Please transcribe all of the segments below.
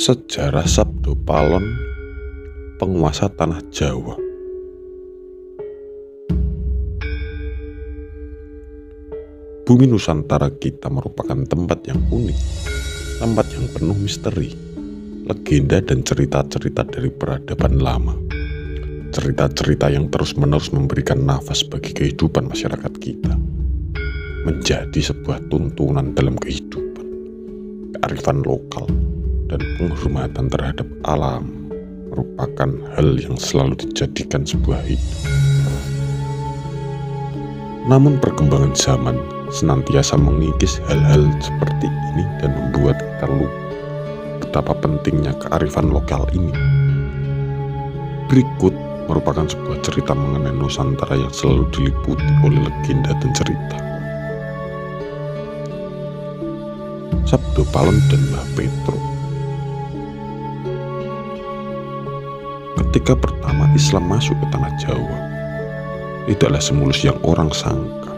Sejarah Sabdo Palon, penguasa tanah Jawa. Bumi Nusantara kita merupakan tempat yang unik, tempat yang penuh misteri, legenda dan cerita-cerita dari peradaban lama. Cerita-cerita yang terus-menerus memberikan nafas bagi kehidupan masyarakat kita, menjadi sebuah tuntunan dalam kehidupan, kearifan lokal, dan penghormatan terhadap alam merupakan hal yang selalu dijadikan sebuah hidup. Namun perkembangan zaman senantiasa mengikis hal-hal seperti ini dan membuat kita lupa betapa pentingnya kearifan lokal ini. Berikut merupakan sebuah cerita mengenai Nusantara yang selalu diliputi oleh legenda dan cerita. Sabdo Palon dan Mbah Petro. Ketika pertama Islam masuk ke tanah Jawa, tidaklah semulus yang orang sangka,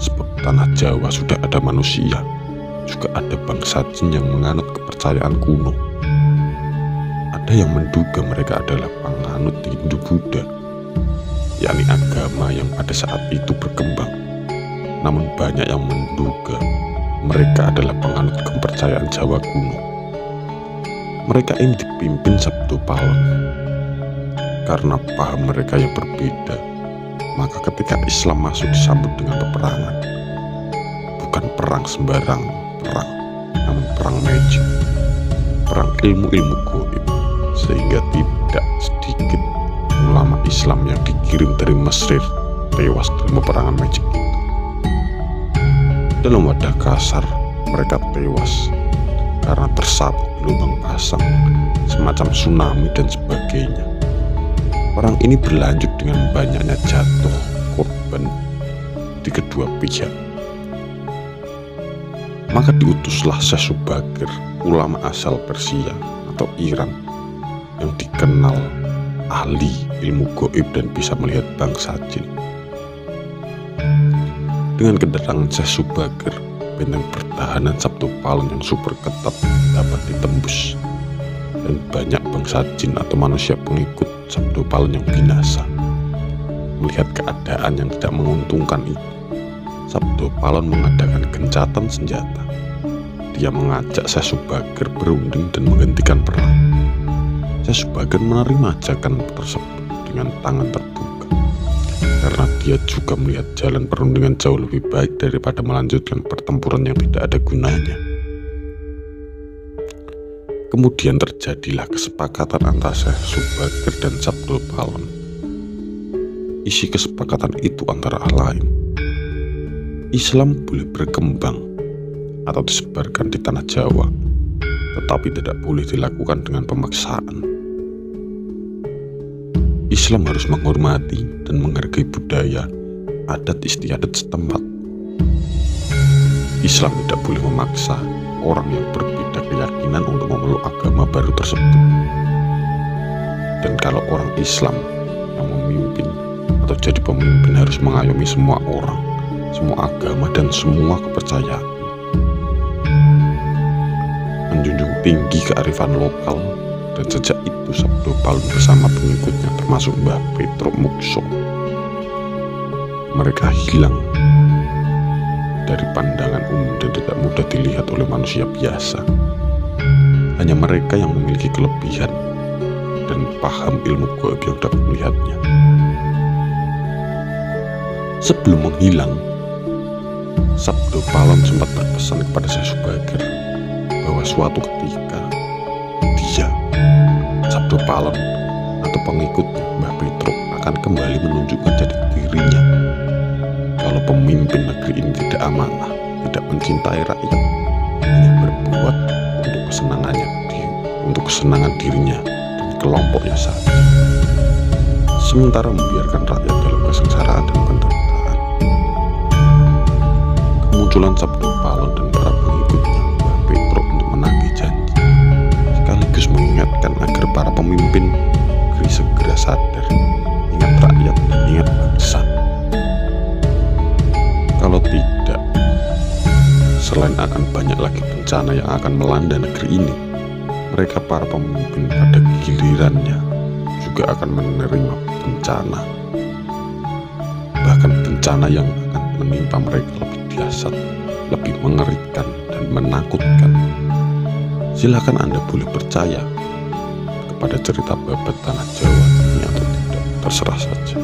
sebab tanah Jawa sudah ada manusia, juga ada bangsa jin yang menganut kepercayaan kuno. Ada yang menduga mereka adalah penganut Hindu-Buddha, yakni agama yang pada saat itu berkembang. Namun banyak yang menduga mereka adalah penganut kepercayaan Jawa kuno. Mereka ini dipimpin Sabdo Palon. Karena paham mereka yang berbeda, maka ketika Islam masuk disambut dengan peperangan. Bukan perang sembarang perang, namun perang magic, perang ilmu-ilmu gaib, sehingga tidak sedikit ulama Islam yang dikirim dari Mesir tewas dalam peperangan magic itu. Dalam wadah kasar, mereka tewas karena tersabut gelombang pasang, semacam tsunami dan sebagainya. Perang ini berlanjut dengan banyaknya jatuh korban di kedua pihak. Maka diutuslah Syekh Subagir, ulama asal Persia atau Iran, yang dikenal ahli ilmu gaib dan bisa melihat bangsa jin. Dengan kedatangan Syekh Subagir, benteng pertahanan Sabdo Palon yang super ketat dapat ditembus, dan banyak bangsa jin atau manusia pengikut Sabdo Palon yang binasa. Melihat keadaan yang tidak menguntungkan itu, Sabdo Palon mengadakan gencatan senjata. Dia mengajak Syekh Subagir berunding dan menghentikan perang. Syekh Subagir menerima ajakan tersebut dengan tangan terbuka, karena dia juga melihat jalan perundingan jauh lebih baik daripada melanjutkan pertempuran yang tidak ada gunanya. Kemudian terjadilah kesepakatan antara Syekh Subagir dan Sabdo Palon. Isi kesepakatan itu antara lain, Islam boleh berkembang atau disebarkan di tanah Jawa, tetapi tidak boleh dilakukan dengan pemaksaan. Islam harus menghormati dan menghargai budaya, adat istiadat setempat. Islam tidak boleh memaksa orang yang berbeda keyakinan untuk memeluk agama baru tersebut. Dan kalau orang Islam yang memimpin atau jadi pemimpin harus mengayomi semua orang, semua agama dan semua kepercayaan. Menjunjung tinggi kearifan lokal, dan sejak itu Sabdo Palon bersama pengikutnya termasuk Mbah Petro Mukso, mereka hilang dari pandangan umum dan tidak mudah dilihat oleh manusia biasa. Hanya mereka yang memiliki kelebihan dan paham ilmu gaib yang dapat melihatnya. Sebelum menghilang, Sabdo Palon sempat berpesan kepada Syekh Subagir bahwa suatu ketika dia, Sabdo Palon atau pengikutnya Mbah Petro, akan kembali menunjukkan jati dirinya. Kalau pemimpin negeri ini tidak amanah, tidak mencintai rakyat, hanya berbuat untuk kesenangan dirinya dan kelompoknya saja, sementara membiarkan rakyat dalam kesengsaraan dan penderitaan. Kemunculan Sabdo Palon dan para pengikutnya Mbah Petro untuk menagih janji, sekaligus mengingatkan agar para pemimpin negeri segera sadar, ingat rakyat dan ingat bangsa. Kalau tidak, selain akan banyak lagi bencana yang akan melanda negeri ini, mereka para pemimpin pada gilirannya juga akan menerima bencana. Bahkan bencana yang akan menimpa mereka lebih dahsyat, lebih mengerikan dan menakutkan. Silakan Anda boleh percaya kepada cerita babat tanah Jawa ini atau tidak, terserah saja.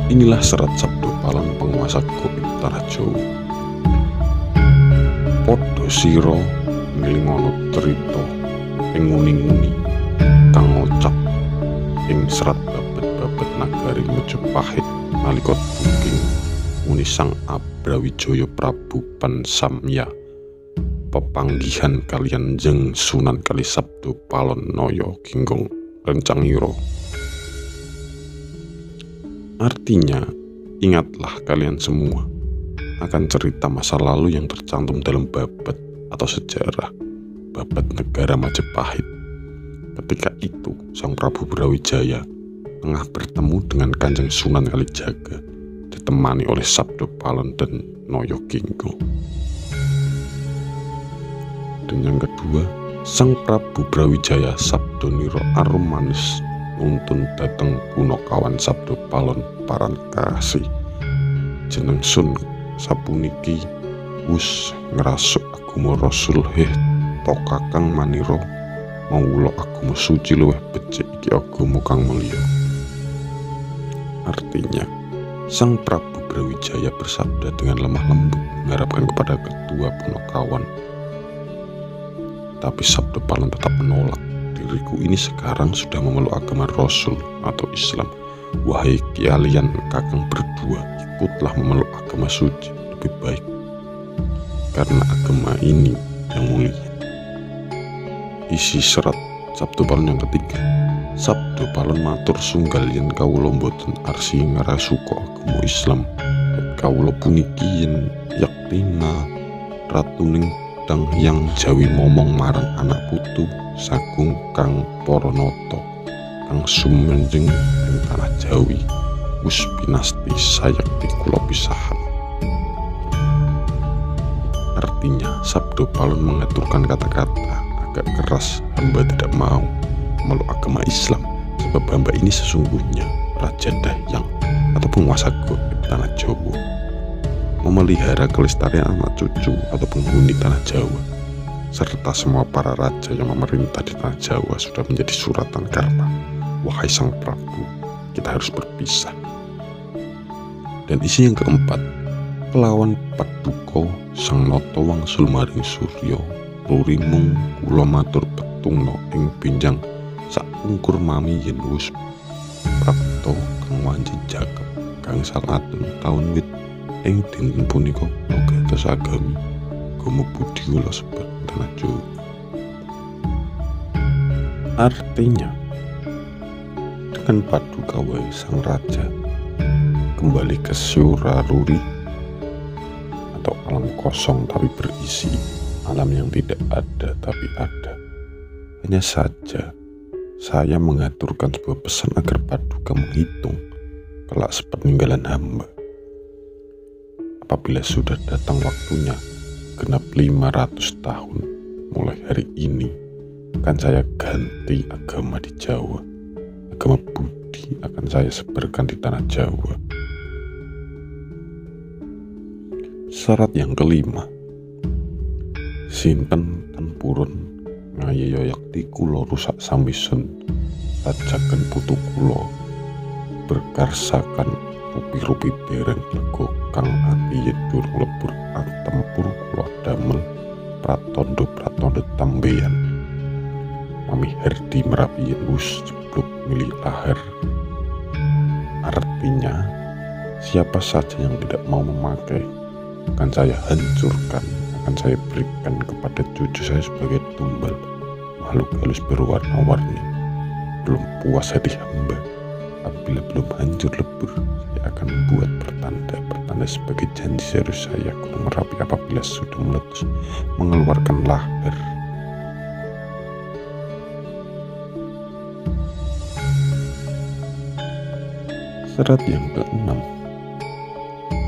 Inilah serat Sabdo Palon penguasa goib tanah Jawa. Podo siro ngelingono cerita ing nguni-nguni kang ngocap ing serat babat-babat nagari Majapahit nalika duking muni Sang Abrawijaya Prabu Pansamya pepanggihan kalian Jeng Sunan Kali Sabdo Palon Noyo Ginggong Rencangiro. Artinya, ingatlah kalian semua akan cerita masa lalu yang tercantum dalam babat atau sejarah babat negara Majapahit. Ketika itu, Sang Prabu Brawijaya tengah bertemu dengan Kanjeng Sunan Kalijaga, ditemani oleh Sabdo Palon dan Noyo Ginggong. Dan yang kedua, Sang Prabu Brawijaya Sabdo Niro arum manis nuntun dateng Punakawan Sabdo Palon paran kasih jeneng Sun sapuniki wus ngerasuk agama Rasul to kakang maniro mawula agama suci luwih becik iki agama kang mulya. Artinya, Sang Prabu Brawijaya bersabda dengan lemah lembut mengharapkan kepada ketua Punakawan. Tapi Sabdo Palon tetap menolak. Diriku ini sekarang sudah memeluk agama Rasul atau Islam. Wahai kalian kakang berdua, ikutlah memeluk agama suci lebih baik, karena agama ini yang mulia. Isi serat Sabdo Palon yang ketiga. Sabdo Palon matur sunggal yen kawula boten arsi ngrasuka agama Islam. Kawula puniki yen yaktina ratuning dang yang Jawi momong marang anak putu sagung kang para nata kang sumenjing ing tanah Jawi wis pinasti sayekti kula pisahan. Artinya, Sabdo Palon mengaturkan kata-kata agak keras, hamba tidak mau memeluk agama Islam sebab hamba ini sesungguhnya Raja Dahyang atau penguasa goib tanah Jawa, memelihara kelestarian anak cucu atau penghuni tanah Jawa, serta semua para raja yang memerintah di tanah Jawa sudah menjadi suratan karma. Wahai Sang Prabu, kita harus berpisah. Dan isi yang keempat, kelawan Paduka Sang Nata wangsul maring Surya, rurimung kula matur petungna ing pinjang sakungkur mami yen wis prapta kang wanci jagep kang salatun taun wit ing dinten punika gatos agami agama budi kula sebat tanah Jawa. Artinya, dengan paduka wae sang raja kembali ke Suraruri atau alam kosong tapi berisi, alam yang tidak ada tapi ada. Hanya saja saya mengaturkan sebuah pesan agar paduka menghitung kelak sepeninggalan hamba. Apabila sudah datang waktunya genap 500 tahun mulai hari ini, akan saya ganti agama di Jawa. Agama Budi akan saya sebarkan di tanah Jawa. Syarat yang kelima, sinten ten purun ngayaya yakti kula rusak sambisun ajaken putu kula berkarsakan rupi-rupi dereng lego kang ati yedur lebur antempur kula damel pratondo tambeyan mami herdi merapi wus jeblok milik lahir. Artinya, siapa saja yang tidak mau memakai akan saya hancurkan, akan saya berikan kepada cucu saya sebagai tumbal makhluk halus berwarna-warni. Belum puas hati hamba, apabila belum hancur lebur, saya akan membuat pertanda sebagai janji serius saya Gunung Merapi apabila sudah meletus mengeluarkan lahir. Syarat yang keenam,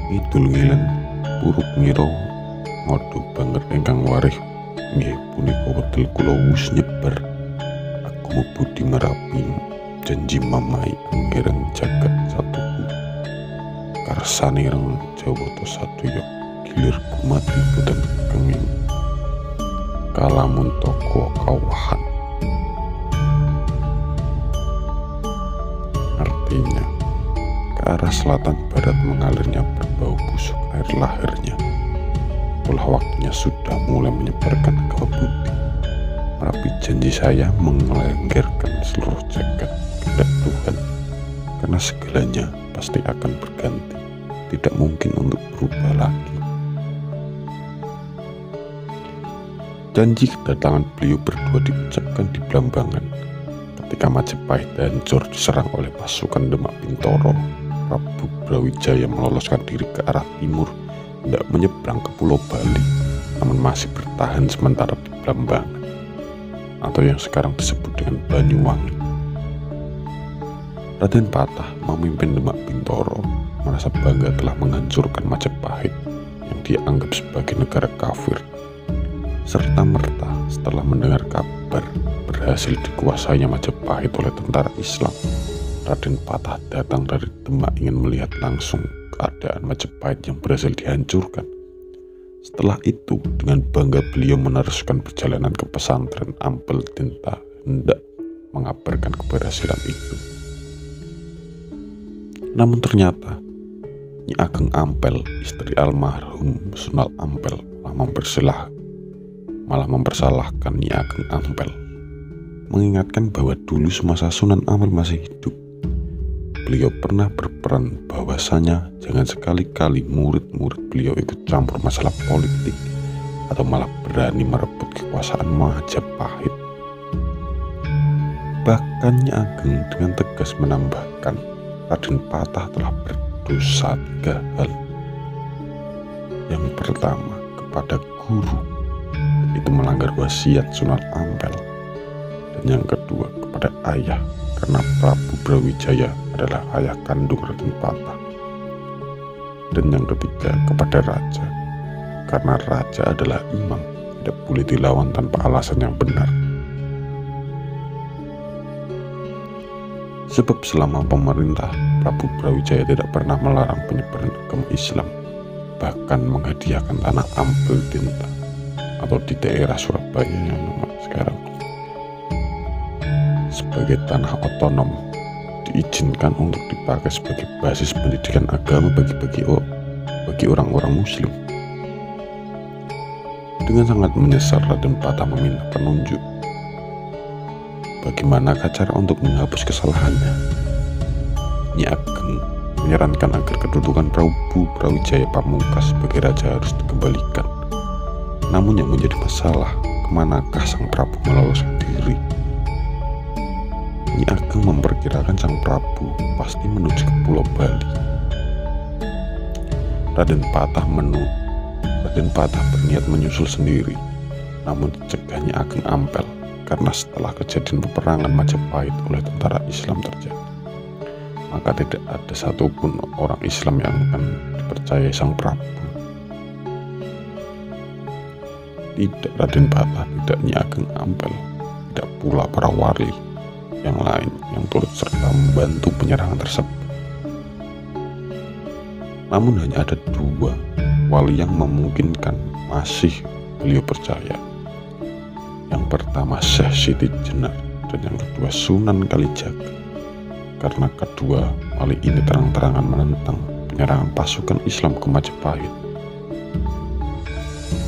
Idul Ngilen Puruk Ngiro ngodo banget ingkang warih nggih punika wedel kula wus nyebar aku budi merapi janji mamai anggereng jagat satuku karsane reng jawata sadoyo gilirku mati boten kenging kalamun toko kawahan. Artinya ke arah selatan barat mengalirnya berbau busuk air lahirnya. Itulah waktunya sudah mulai menyebarkan gawa putih. Merapi janji saya mengelenggerkan seluruh jagat kehendak Tuhan, karena segalanya pasti akan berganti, tidak mungkin untuk berubah lagi. Janji kedatangan beliau berdua diucapkan di Blambangan ketika Majapahit hancur diserang oleh pasukan Demak Bintoro. Prabu Brawijaya meloloskan diri ke arah timur, tidak menyeberang ke Pulau Bali, namun masih bertahan sementara di Blambangan, atau yang sekarang disebut dengan Banyuwangi. Raden Patah memimpin Demak Bintoro, merasa bangga telah menghancurkan Majapahit yang dianggap sebagai negara kafir. Serta-merta setelah mendengar kabar berhasil dikuasainya Majapahit oleh tentara Islam, Raden Patah datang dari Demak ingin melihat langsung keadaan Majapahit yang berhasil dihancurkan. Setelah itu, dengan bangga beliau meneruskan perjalanan ke pesantren Ampel Tinta hendak mengabarkan keberhasilan itu. Namun ternyata Nyi Ageng Ampel, istri almarhum Sunal Ampel, malah mempersalahkan Nyi Ageng Ampel, mengingatkan bahwa dulu semasa Sunan Ampel masih hidup, beliau pernah berperan bahwasanya jangan sekali-kali murid-murid beliau ikut campur masalah politik atau malah berani merebut kekuasaan Majapahit. Bahkan Nyi Ageng dengan tegas menambahkan Raden Patah telah berdosa 3 hal. Yang pertama, kepada guru, itu melanggar wasiat Sunan Ampel, dan yang kedua kepada ayah, karena Prabu Brawijaya adalah ayah kandung Raden Patah, dan yang ketiga kepada raja, karena raja adalah imam, tidak boleh dilawan tanpa alasan yang benar. Sebab selama pemerintah, Prabu Brawijaya tidak pernah melarang penyebaran agama Islam, bahkan menghadiahkan tanah Ampel Tinta atau di daerah Surabaya yang nama sekarang sebagai tanah otonom, diizinkan untuk dipakai sebagai basis pendidikan agama bagi orang-orang Muslim. Dengan sangat menyesal, Raden Patah meminta penunjuk bagaimanakah cara untuk menghapus kesalahannya. Nyi Ageng menyarankan agar kedudukan Prabu Brawijaya Pamungkas sebagai raja harus dikembalikan. Namun yang menjadi masalah, kemanakah sang Prabu meloloskan diri? Nyi Ageng memperkirakan sang Prabu pasti menuju ke Pulau Bali. Raden Patah berniat menyusul sendiri, namun dicegah Nyi Ageng Ampel karena setelah kejadian peperangan Majapahit oleh tentara Islam terjadi, maka tidak ada satupun orang Islam yang akan dipercayai sang Prabu. Tidak Raden Patah, tidak Nyi Ageng Ampel, tidak pula para wali yang lain yang turut serta membantu penyerangan tersebut. Namun hanya ada 2 wali yang memungkinkan masih beliau percaya. Yang pertama Syekh Siti Jenar, dan yang kedua Sunan Kalijaga, karena kedua wali ini terang-terangan menentang penyerangan pasukan Islam ke Majapahit.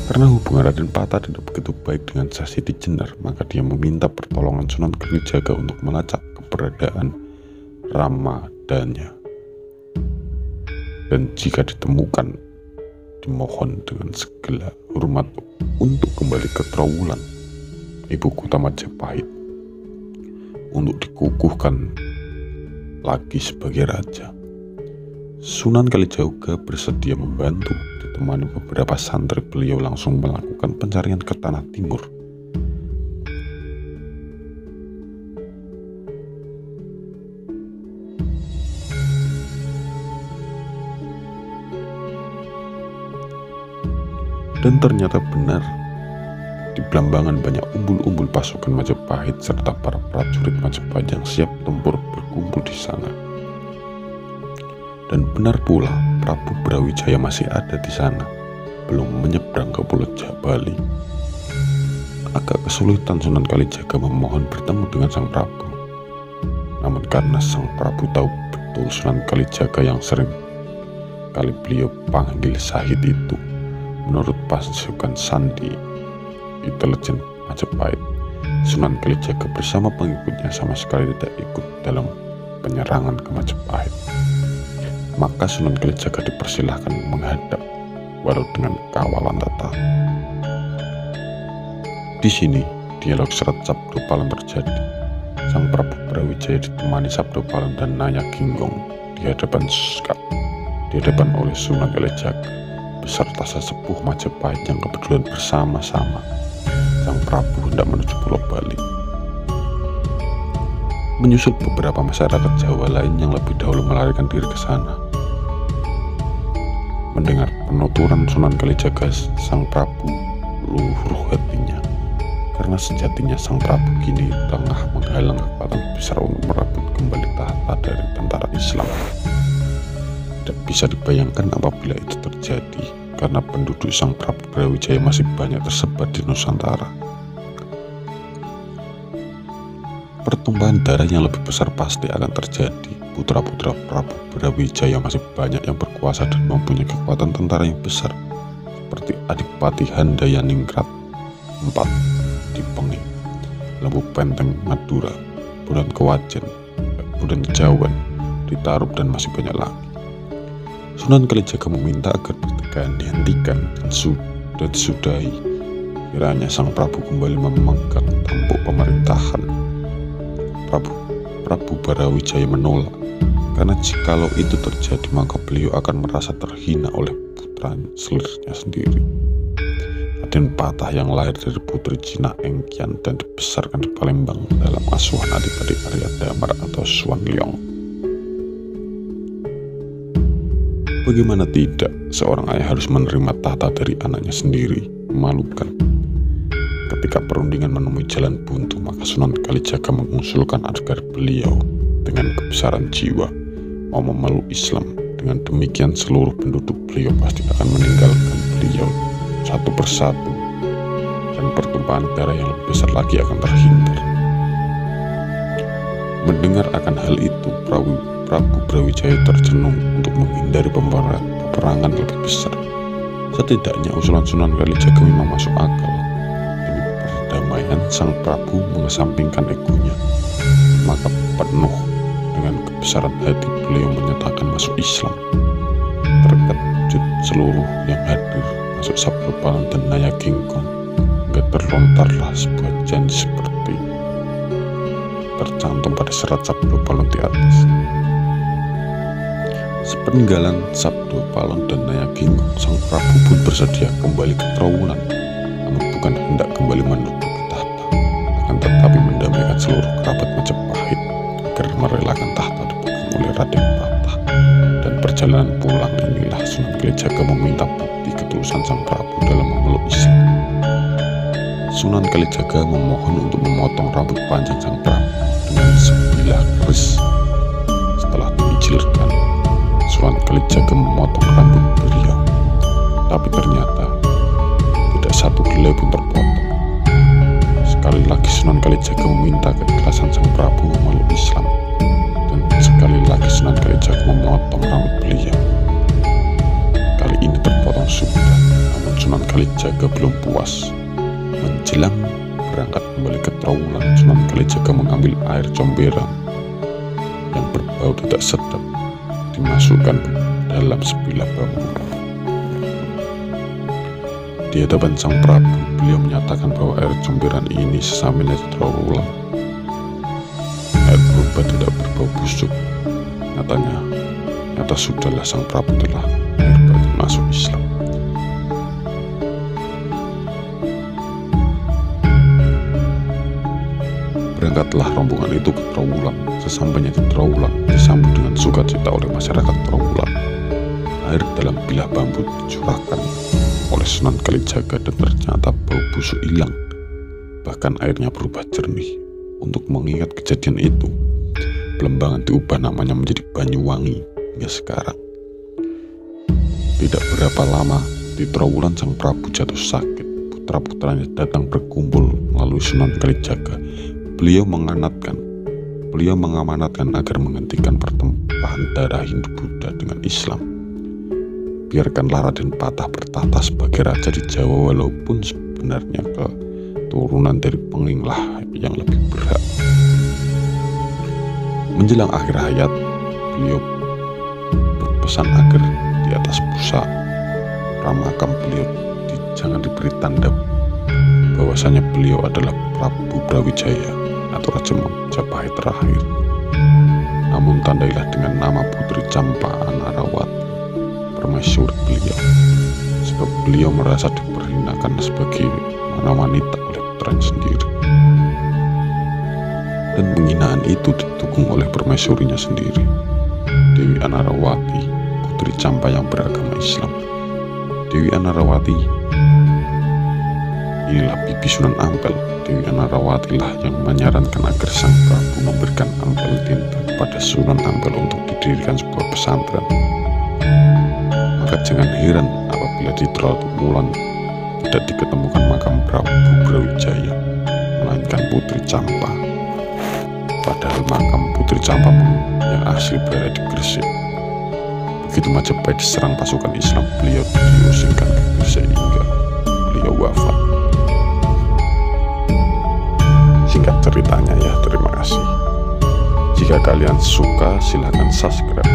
Karena hubungan Raden Patah tidak begitu baik dengan Syekh Siti Jenar, maka dia meminta pertolongan Sunan Kalijaga untuk melacak keberadaan Ramadanya, dan jika ditemukan, dimohon dengan segala hormat untuk kembali ke Trowulan, ibu kota Majapahit, untuk dikukuhkan lagi sebagai raja. Sunan Kalijaga bersedia membantu, ditemani beberapa santri beliau langsung melakukan pencarian ke tanah timur. Dan ternyata benar, di Blambangan banyak umbul-umbul pasukan Majapahit serta para prajurit Majapahit yang siap tempur berkumpul di sana. Dan benar pula, Prabu Brawijaya masih ada di sana, belum menyeberang ke Pulau Bali. Agak kesulitan Sunan Kalijaga memohon bertemu dengan Sang Prabu. Namun karena Sang Prabu tahu betul Sunan Kalijaga yang sering kali beliau panggil Syahid itu, menurut pasukan Sandi intelijen Majapahit, Sunan Kalijaga bersama pengikutnya sama sekali tidak ikut dalam penyerangan ke Majapahit. Maka Sunan Kalijaga dipersilahkan menghadap, walau dengan kawalan tetap. Di sini dialog Serat Sabdopalan terjadi. Sang Prabu Brawijaya ditemani Sabdopalan dan Naya Ginggong di hadapan oleh Sunan Kalijaga beserta sesepuh Majapahit yang kebetulan bersama-sama Sang Prabu hendak menuju Pulau Bali. Menyusul beberapa masyarakat Jawa lain yang lebih dahulu melarikan diri ke sana. Mendengar penuturan Sunan Kalijaga, Sang Prabu luruh hatinya, karena sejatinya Sang Prabu kini tengah menghalang kekuatan besar untuk merebut kembali tahta dari tentara Islam. Tidak bisa dibayangkan apabila itu terjadi, karena penduduk Sang Prabu Brawijaya masih banyak tersebar di Nusantara. Pertumpahan darah yang lebih besar pasti akan terjadi. Putra-putra Prabu Brawijaya masih banyak yang berkuasa dan mempunyai kekuatan tentara yang besar, seperti Adipati Handayaningrat IV di Penging, Lembu Penteng Madura, Bondan Kewajen, Bondan Jawan di Tarup, dan masih banyak lagi. Sunan Kalijaga meminta agar pertikaian dihentikan dan disudahi. Kiranya Sang Prabu kembali memegang tampuk pemerintahan. Prabu Brawijaya menolak, karena jikalau itu terjadi maka beliau akan merasa terhina oleh putra selirnya sendiri, Raden Patah, yang lahir dari putri Cina Engkian dan dibesarkan di Palembang dalam asuhan Adipati Arya Damar atau Suwan Leong. Bagaimana tidak, seorang ayah harus menerima tahta dari anaknya sendiri. Memalukan. Ketika perundingan menemui jalan buntu, maka Sunan Kalijaga mengusulkan agar beliau dengan kebesaran jiwa mau memeluk Islam. Dengan demikian seluruh penduduk beliau pasti akan meninggalkan beliau satu persatu, dan pertumpahan darah yang lebih besar lagi akan terhindar. Mendengar akan hal itu, Prabu Brawijaya tercenung untuk menghindari peperangan lebih besar. Setidaknya usulan Sunan Kalijaga memang masuk akal. Demi perdamaian, Sang Prabu mengesampingkan egonya. Maka penuh dengan kebesaran hati beliau menyatakan masuk Islam. Terkejut seluruh yang hadir, masuk Sabdopalan dan Naya Ginggong, hingga terlontarlah sebuah janji seperti tercantum pada Serat Sabdopalan di atas. Sepeninggalan Sabdopalan dan Naya Ginggong, Sang Prabu pun bersedia kembali ke Trowulan, namun bukan hendak kembali menduduki tahta, akan tetapi mendamaikan seluruh kerabat Majapahit agar merelakan tahta dipegang oleh Raden Patah. Dan perjalanan pulang inilah Sunan Kalijaga meminta bukti ketulusan Sang Prabu dalam memeluk Islam. Sunan Kalijaga memohon untuk memotong rambut panjang Sang Prabu dengan sebilah keris. Setelah diijilkan, Sunan Kalijaga memotong rambut beliau, tapi ternyata tidak satu helai pun terpotong. Sekali lagi Sunan Kalijaga meminta keikhlasan Sang Prabu memeluk Islam, dan sekali lagi Sunan Kalijaga memotong rambut beliau. Kali ini terpotong sudah, namun Sunan Kalijaga belum puas. Menjelang berangkat kembali ke Trowulan, Sunan Kalijaga mengambil air comberan yang berbau tidak sedap, dimasukkan ke dalam sebilah bambu. Di hadapan Sang Prabu, beliau menyatakan bahwa air comberan ini sesampainya di Trowulan, air purba tidak berbau busuk. Nyata sudahlah Sang Prabu telah lahir batin masuk Islam. Berangkatlah rombongan itu ke Trowulan. Sesampainya di Trowulan, disambut dengan sukacita oleh masyarakat Trowulan. Air dalam bilah bambu dicurahkan oleh Sunan Kalijaga dan ternyata bau busuk hilang. Bahkan airnya berubah jernih. Untuk mengingat kejadian itu, Blembangan diubah namanya menjadi Banyuwangi hingga sekarang. Tidak berapa lama, di Trowulan sang Prabu jatuh sakit. Putra-putranya datang berkumpul melalui Sunan Kalijaga. Beliau mengamanatkan agar menghentikan pertumpahan darah Hindu-Buddha dengan Islam. Biarkanlah Raden Patah bertahta sebagai raja di Jawa, walaupun sebenarnya keturunan dari Penginglah yang lebih berhak. Menjelang akhir hayat, beliau berpesan agar di atas pusara makam beliau jangan diberi tanda bahwasanya beliau adalah Prabu Brawijaya atau Raja Majapahit terakhir. Namun tandailah dengan nama Putri Campa Anarawati, permaisuri beliau, sebab beliau merasa diperhinakan sebagai wanita oleh putranya sendiri. Dan penghinaan itu didukung oleh permaisurinya sendiri, Dewi Anarawati, Putri Campa yang beragama Islam. Dewi Anarawati inilah bibi Sunan Ampel. Dewi Anarawati lah yang menyarankan agar sang Prabu memberikan ampel tinta kepada Sunan Ampel untuk didirikan sebuah pesantren. Maka jangan heran apabila di Trowulan tidak diketemukan makam Prabu Brawijaya, melainkan Putri Campa. Padahal makam Putri Campa yang asli berada di Gresik. Begitu Majapahit diserang pasukan Islam, beliau diusirkan ke Gresik hingga beliau wafat. Singkat ceritanya ya, terima kasih. Jika kalian suka, silahkan subscribe,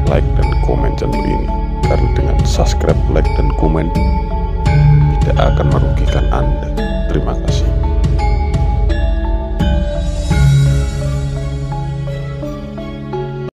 like, dan komen channel ini. Karena dengan subscribe, like, dan komen tidak akan merugikan Anda. Terima kasih.